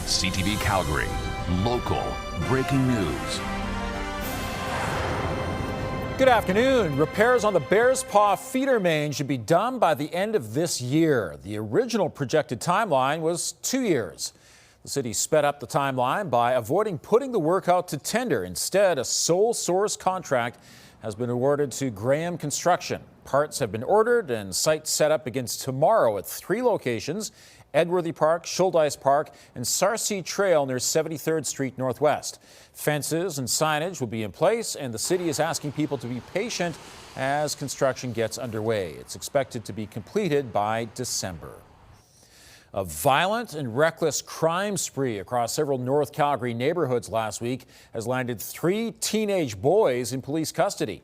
CTV Calgary, local breaking news. Good afternoon. Repairs on the Bears Paw feeder main should be done by the end of this year. The original projected timeline was 2 years. The city sped up the timeline by avoiding putting the work out to tender. Instead, a sole source contract has been awarded to Graham Construction. Parts have been ordered and site setup begins tomorrow at 3 locations: Edworthy Park, Shouldice Park, and Sarcee Trail near 73rd Street Northwest. Fences and signage will be in place, and the city is asking people to be patient as construction gets underway. It's expected to be completed by December. A violent and reckless crime spree across several North Calgary neighborhoods last week has landed 3 teenage boys in police custody.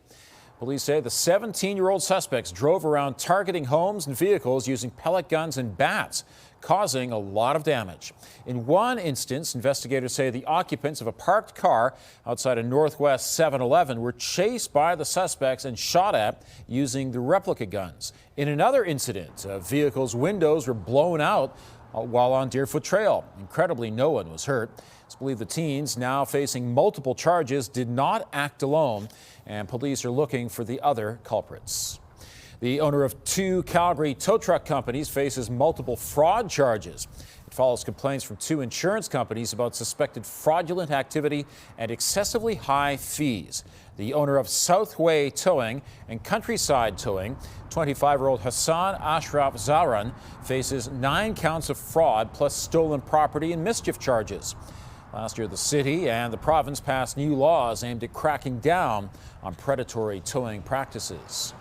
Police say the 17-year-old suspects drove around targeting homes and vehicles using pellet guns and bats, causing a lot of damage. In one instance, investigators say the occupants of a parked car outside a Northwest 7-Eleven were chased by the suspects and shot at using the replica guns. In another incident, a vehicle's windows were blown out while on Deerfoot Trail. Incredibly, no one was hurt. It's believed the teens, now facing multiple charges, did not act alone, and police are looking for the other culprits. The owner of 2 Calgary tow truck companies faces multiple fraud charges. It follows complaints from 2 insurance companies about suspected fraudulent activity and excessively high fees. The owner of Southway Towing and Countryside Towing, 25-year-old Hassan Ashraf Zahran, faces 9 counts of fraud plus stolen property and mischief charges. Last year, the city and the province passed new laws aimed at cracking down on predatory towing practices.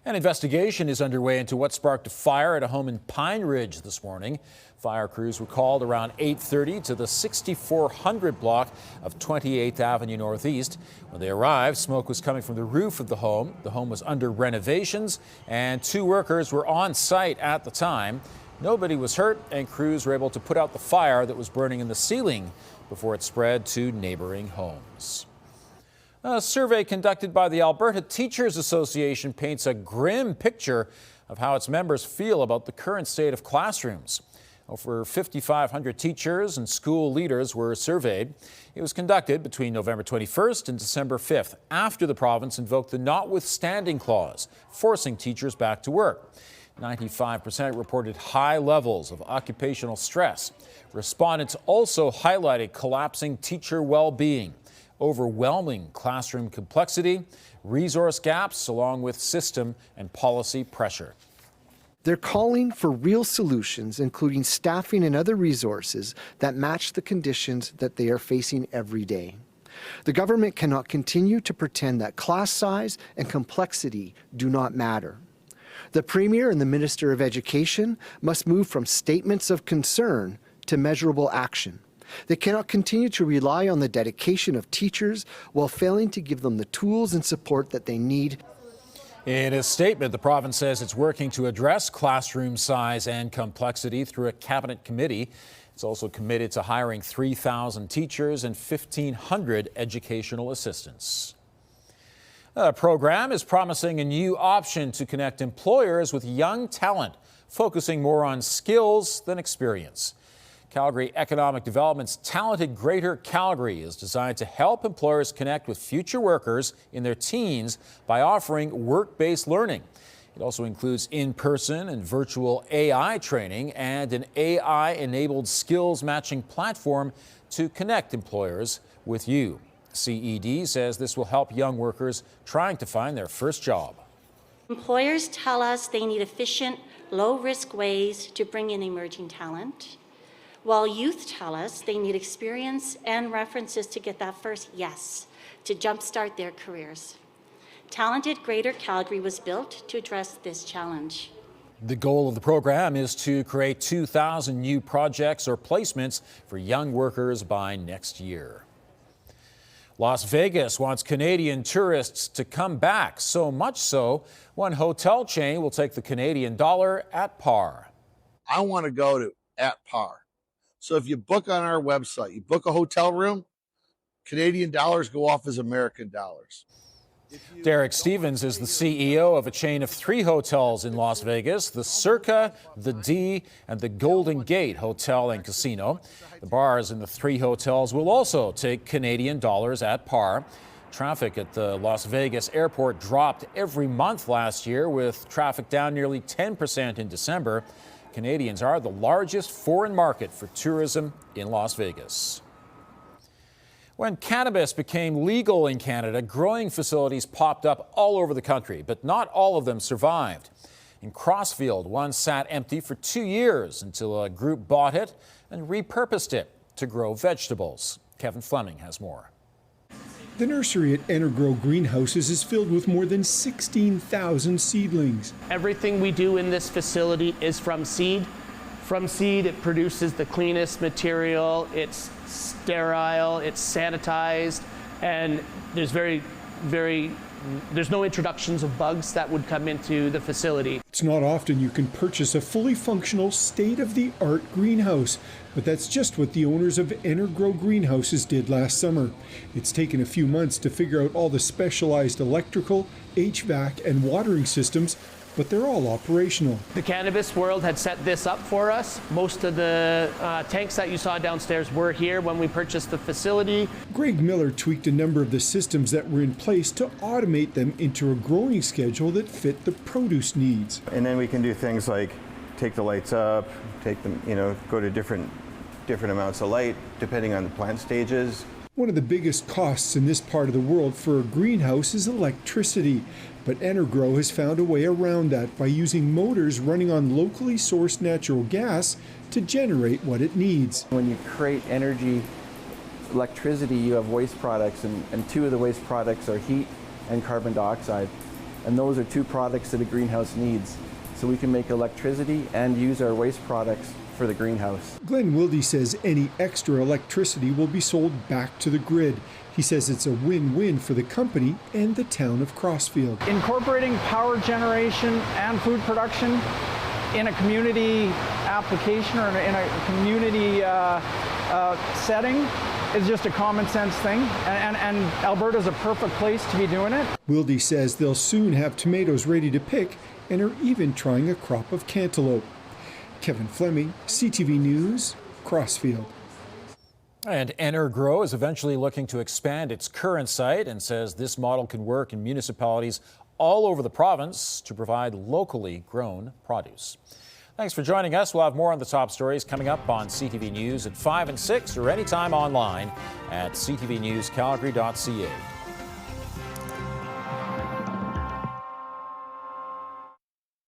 An investigation is underway into what sparked a fire at a home in Pineridge this morning. Fire crews were called around 8:30 to the 6400 block of 28th Avenue Northeast. When they arrived, smoke was coming from the roof of the home. The home was under renovations, and 2 workers were on site at the time. Nobody was hurt, and crews were able to put out the fire that was burning in the ceiling before it spread to neighboring homes. A survey conducted by the Alberta Teachers Association paints a grim picture of how its members feel about the current state of classrooms. Over 5,500 teachers and school leaders were surveyed. It was conducted between November 21st and December 5th, after the province invoked the notwithstanding clause, forcing teachers back to work. 95% reported high levels of occupational stress. Respondents also highlighted collapsing teacher well-being, overwhelming classroom complexity, resource gaps, along with system and policy pressure. They're calling for real solutions, including staffing and other resources that match the conditions that they are facing every day. The government cannot continue to pretend that class size and complexity do not matter. The Premier and the Minister of Education must move from statements of concern to measurable action. They cannot continue to rely on the dedication of teachers while failing to give them the tools and support that they need. In a statement, the province says it's working to address classroom size and complexity through a cabinet committee. It's also committed to hiring 3,000 teachers and 1,500 educational assistants. The program is promising a new option to connect employers with young talent, focusing more on skills than experience. Calgary Economic Development's Talented Greater Calgary is designed to help employers connect with future workers in their teens by offering work-based learning. It also includes in-person and virtual AI training and an AI-enabled skills matching platform to connect employers with you. CED says this will help young workers trying to find their first job. Employers tell us they need efficient, low-risk ways to bring in emerging talent, while youth tell us they need experience and references to get that first yes, to jumpstart their careers. Talented Greater Calgary was built to address this challenge. The goal of the program is to create 2,000 new projects or placements for young workers by next year. Las Vegas wants Canadian tourists to come back, so much so, one hotel chain will take the Canadian dollar at par. I want to go to at par. So if you book on our website, you book a hotel room, Canadian dollars go off as American dollars. Derek Stevens is the CEO of a chain of 3 hotels in Las Vegas, the Circa, the D, and the Golden Gate Hotel and Casino. The bars in the 3 hotels will also take Canadian dollars at par. Traffic at the Las Vegas airport dropped every month last year, with traffic down nearly 10% in December. Canadians are the largest foreign market for tourism in Las Vegas. When cannabis became legal in Canada, growing facilities popped up all over the country, but not all of them survived. In Crossfield, one sat empty for 2 years until a group bought it and repurposed it to grow vegetables. Kevin Fleming has more. The nursery at Energrow Greenhouses is filled with more than 16,000 seedlings. Everything we do in this facility is from seed. From seed, it produces the cleanest material, it's sterile, it's sanitized, and there's there's no introductions of bugs that would come into the facility. It's not often you can purchase a fully functional, state-of-the-art greenhouse, but that's just what the owners of Energrow Greenhouses did last summer. It's taken a few months to figure out all the specialized electrical, HVAC, and watering systems, but they're all operational. The cannabis world had set this up for us. Most of the tanks that you saw downstairs were here when we purchased the facility. Greg Miller tweaked a number of the systems that were in place to automate them into a growing schedule that fit the produce needs. And then we can do things like take the lights up, take them, go to different amounts of light depending on the plant stages. One of the biggest costs in this part of the world for a greenhouse is electricity, but Energrow has found a way around that by using motors running on locally sourced natural gas to generate what it needs. When you create energy, electricity, you have waste products, and 2 of the waste products are heat and carbon dioxide, and those are 2 products that a greenhouse needs. So we can make electricity and use our waste products for the greenhouse. Glenn Wilde says any extra electricity will be sold back to the grid. He says it's a win-win for the company and the town of Crossfield. Incorporating power generation and food production in a community application or in a community setting is just a common sense thing, and Alberta's a perfect place to be doing it. Wilde says they'll soon have tomatoes ready to pick and are even trying a crop of cantaloupe. Kevin Fleming, CTV News, Crossfield. And Energrow is eventually looking to expand its current site and says this model can work in municipalities all over the province to provide locally grown produce. Thanks for joining us. We'll have more on the top stories coming up on CTV News at 5 and 6 or anytime online at ctvnewscalgary.ca.